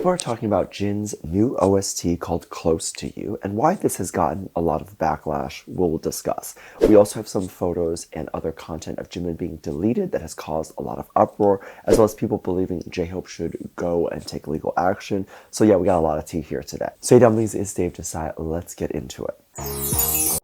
People are talking about Jin's new OST called Close to You, and why this has gotten a lot of backlash we'll discuss. We also have some photos and other content of Jimin being deleted that has caused a lot of uproar, as well as people believing JHope should go and take legal action. So yeah, we got a lot of tea here today. So hey dummies, it's Dave Disci. Let's get into it.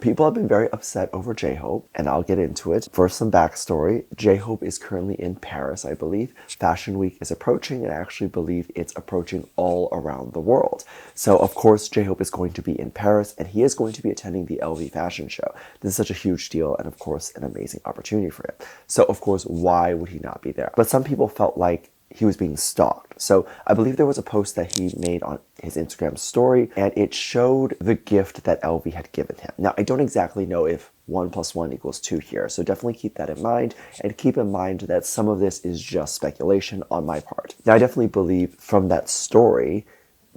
People have been very upset over JHope, and I'll get into it. First, some backstory. JHope is currently in Paris, I believe. Fashion Week is approaching, and I actually believe it's approaching all around the world. So, of course, JHope is going to be in Paris, and he is going to be attending the LV fashion show. This is such a huge deal, and of course, an amazing opportunity for him. So, of course, why would he not be there? But some people felt like he was being stalked. So I believe there was a post that he made on his Instagram story, and it showed the gift that LV had given him. Now, I don't exactly know if 1 + 1 = 2 here, so definitely keep that in mind, and keep in mind that some of this is just speculation on my part. Now, I definitely believe from that story,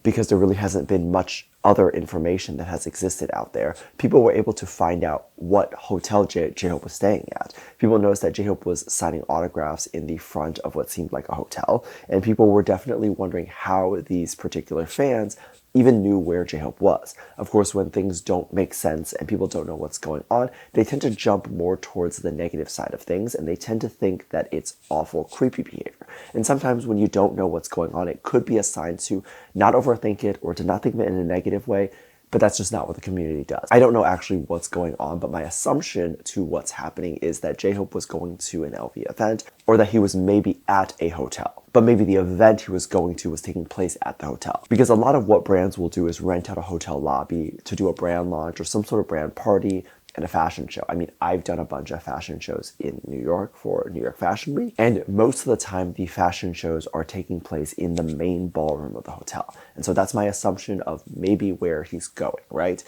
because there really hasn't been much other information that has existed out there, people were able to find out what hotel JHope was staying at. People noticed that JHope was signing autographs in the front of what seemed like a hotel, and people were definitely wondering how these particular fans even knew where JHope was. Of course, when things don't make sense and people don't know what's going on, they tend to jump more towards the negative side of things, and they tend to think that it's awful, creepy behavior. And sometimes when you don't know what's going on, it could be a sign to not overthink it or to not think of it in a negative way, but that's just not what the community does. I don't know actually what's going on, but my assumption to what's happening is that JHope was going to an LV event, or that he was maybe at a hotel. But maybe the event he was going to was taking place at the hotel. Because a lot of what brands will do is rent out a hotel lobby to do a brand launch or some sort of brand party and a fashion show. I mean, I've done a bunch of fashion shows in New York for New York Fashion Week, and most of the time the fashion shows are taking place in the main ballroom of the hotel. And so that's my assumption of maybe where he's going, right?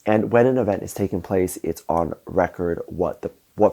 And when an event is taking place, it's on record what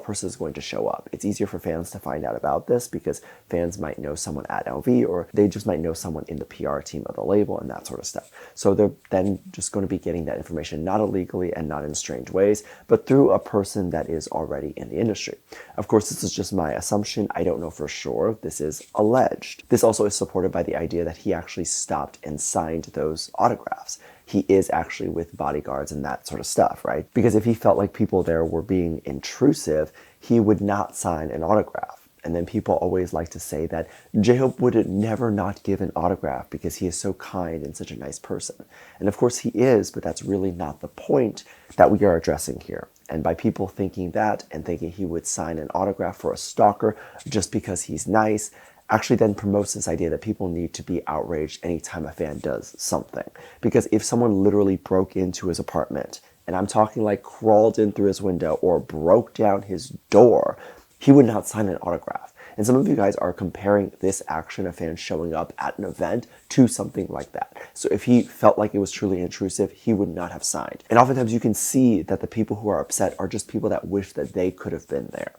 person is going to show up. It's easier for fans to find out about this because fans might know someone at LV, or they just might know someone in the PR team of the label and that sort of stuff. So they're then just going to be getting that information, not illegally and not in strange ways, but through a person that is already in the industry. Of course, this is just my assumption. I don't know for sure. This is alleged. This also is supported by the idea that he actually stopped and signed those autographs. He is actually with bodyguards and that sort of stuff, right? Because if he felt like people there were being intrusive, he would not sign an autograph. And then people always like to say that JHope would never not give an autograph because he is so kind and such a nice person. And of course he is, but that's really not the point that we are addressing here. And by people thinking that and thinking he would sign an autograph for a stalker just because he's nice, actually then promotes this idea that people need to be outraged anytime a fan does something. Because if someone literally broke into his apartment, and I'm talking like crawled in through his window or broke down his door, he would not sign an autograph. And some of you guys are comparing this action of fans showing up at an event to something like that. So if he felt like it was truly intrusive, he would not have signed. And oftentimes you can see that the people who are upset are just people that wish that they could have been there.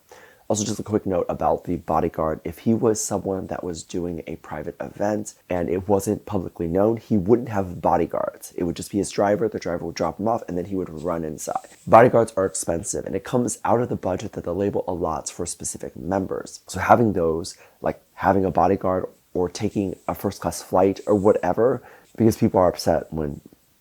Also, just a quick note about the bodyguard. If he was someone that was doing a private event and it wasn't publicly known, he wouldn't have bodyguards. It would just be his driver. The driver would drop him off and then he would run inside. Bodyguards are expensive and it comes out of the budget that the label allots for specific members. So having those, like having a bodyguard or taking a first-class flight or whatever, because people are upset when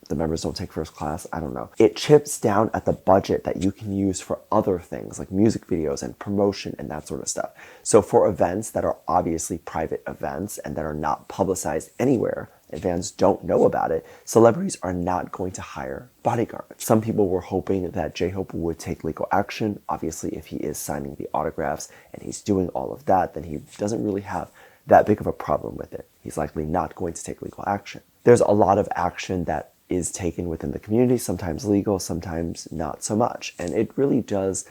the members don't take first class, I don't know. It chips down at the budget that you can use for other things like music videos and promotion and that sort of stuff. So for events that are obviously private events and that are not publicized anywhere, and fans don't know about it, celebrities are not going to hire bodyguards. Some people were hoping that JHope would take legal action. Obviously, if he is signing the autographs and he's doing all of that, then he doesn't really have that big of a problem with it. He's likely not going to take legal action. There's a lot of action that is taken within the community, sometimes legal, sometimes not so much. And it really does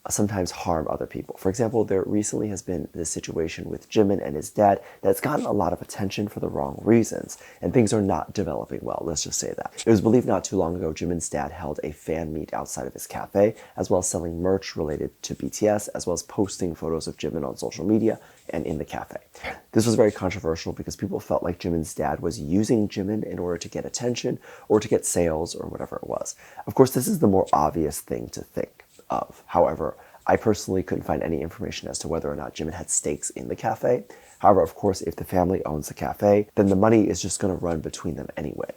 sometimes harm other people. For example, there recently has been this situation with Jimin and his dad that's gotten a lot of attention for the wrong reasons, and things are not developing well, let's just say that. It was believed not too long ago Jimin's dad held a fan meet outside of his cafe, as well as selling merch related to BTS, as well as posting photos of Jimin on social media and in the cafe. This was very controversial because people felt like Jimin's dad was using Jimin in order to get attention or to get sales or whatever it was. Of course, this is the more obvious thing to think of. However, I personally couldn't find any information as to whether or not Jimin had stakes in the cafe. However, of course, if the family owns the cafe, then the money is just going to run between them anyway.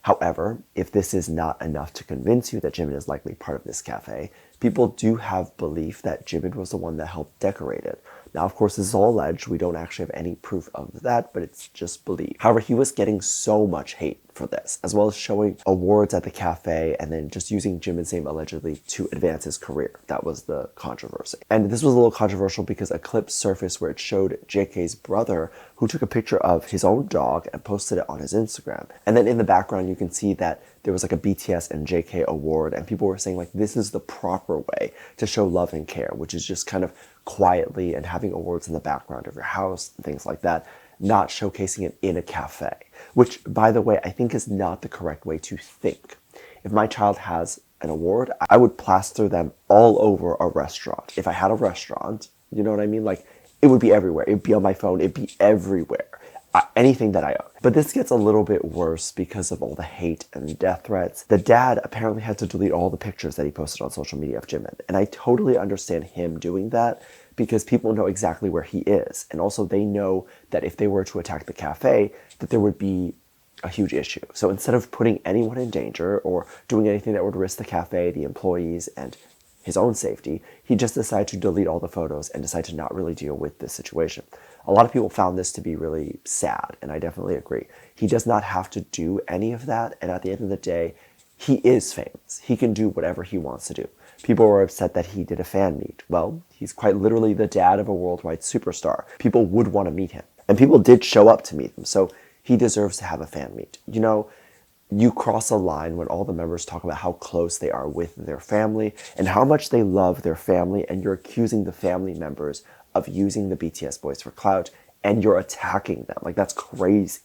However, if this is not enough to convince you that Jimin is likely part of this cafe, people do have belief that Jimin was the one that helped decorate it. Now, of course, this is all alleged. We don't actually have any proof of that, but it's just belief. However, he was getting so much hate for this, as well as showing awards at the cafe and then just using Jimin's name allegedly to advance his career. That was the controversy. And this was a little controversial because a clip surfaced where it showed JK's brother, who took a picture of his own dog and posted it on his Instagram. And then in the background, you can see that there was like a BTS and JK award, and people were saying like, this is the proper way to show love and care, which is just kind of quietly and having awards in the background of your house and things like that, not showcasing it in a cafe, which, by the way, I think is not the correct way to think. If my child has an award, I would plaster them all over a restaurant. If I had a restaurant, you know what I mean? Like, it would be everywhere. It'd be on my phone. It'd be everywhere. Anything that I own. But this gets a little bit worse because of all the hate and death threats. The dad apparently had to delete all the pictures that he posted on social media of Jimin. And I totally understand him doing that because people know exactly where he is. And also they know that if they were to attack the cafe, that there would be a huge issue. So instead of putting anyone in danger or doing anything that would risk the cafe, the employees, and his own safety, he just decided to delete all the photos and decide to not really deal with this situation. A lot of people found this to be really sad, and I definitely agree. He does not have to do any of that, and at the end of the day, he is famous. He can do whatever he wants to do. People were upset that he did a fan meet. Well, he's quite literally the dad of a worldwide superstar. People would want to meet him, and people did show up to meet him, so he deserves to have a fan meet. You know, you cross a line when all the members talk about how close they are with their family and how much they love their family, and you're accusing the family members of using the BTS boys for clout, and you're attacking them. Like, that's crazy.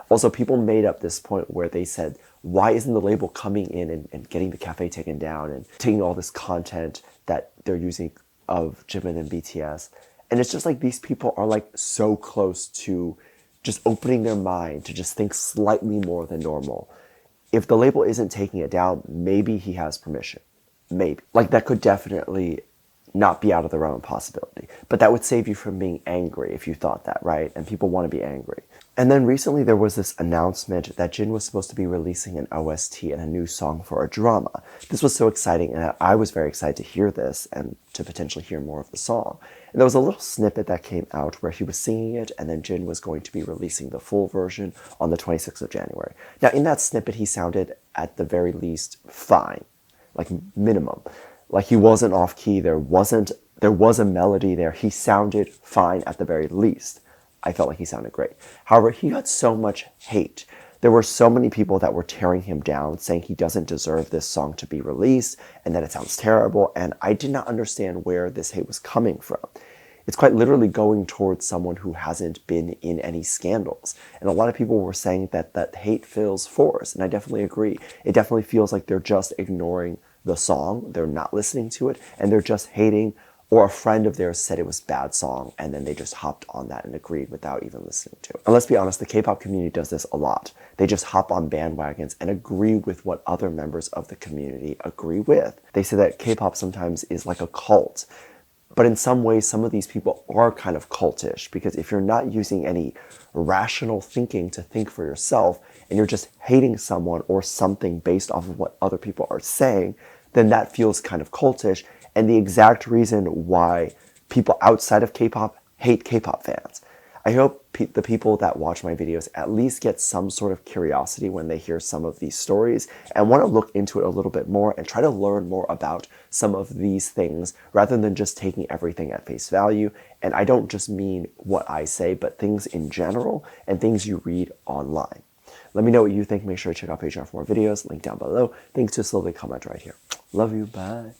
Also, people made up this point where they said, why isn't the label coming in and getting the cafe taken down and taking all this content that they're using of Jimin and BTS? And it's just like these people are like so close to just opening their mind to just think slightly more than normal. If the label isn't taking it down, maybe he has permission. Maybe. Like, that could definitely not be out of the realm of possibility. But that would save you from being angry if you thought that, right? And people want to be angry. And then recently there was this announcement that Jin was supposed to be releasing an OST and a new song for a drama. This was so exciting, and I was very excited to hear this and to potentially hear more of the song. And there was a little snippet that came out where he was singing it, and then Jin was going to be releasing the full version on the 26th of January. Now, in that snippet, he sounded, at the very least, fine. Like, minimum. Like, he wasn't off key, there was a melody there. He sounded fine at the very least. I felt like he sounded great. However, he got so much hate. There were so many people that were tearing him down, saying he doesn't deserve this song to be released, and that it sounds terrible, and I did not understand where this hate was coming from. It's quite literally going towards someone who hasn't been in any scandals. And a lot of people were saying that that hate feels forced, and I definitely agree. It definitely feels like they're just ignoring the song, they're not listening to it, and they're just hating, or a friend of theirs said it was a bad song, and then they just hopped on that and agreed without even listening to it. And let's be honest, the K-pop community does this a lot. They just hop on bandwagons and agree with what other members of the community agree with. They say that K-pop sometimes is like a cult. But in some ways, some of these people are kind of cultish, because if you're not using any rational thinking to think for yourself, and you're just hating someone or something based off of what other people are saying, then that feels kind of cultish, and the exact reason why people outside of K-pop hate K-pop fans. I hope the people that watch my videos at least get some sort of curiosity when they hear some of these stories and want to look into it a little bit more and try to learn more about some of these things rather than just taking everything at face value. And I don't just mean what I say, but things in general and things you read online. Let me know what you think. Make sure to check out Patreon for more videos. Link down below. Thanks to slowly comment right here. Love you. Bye.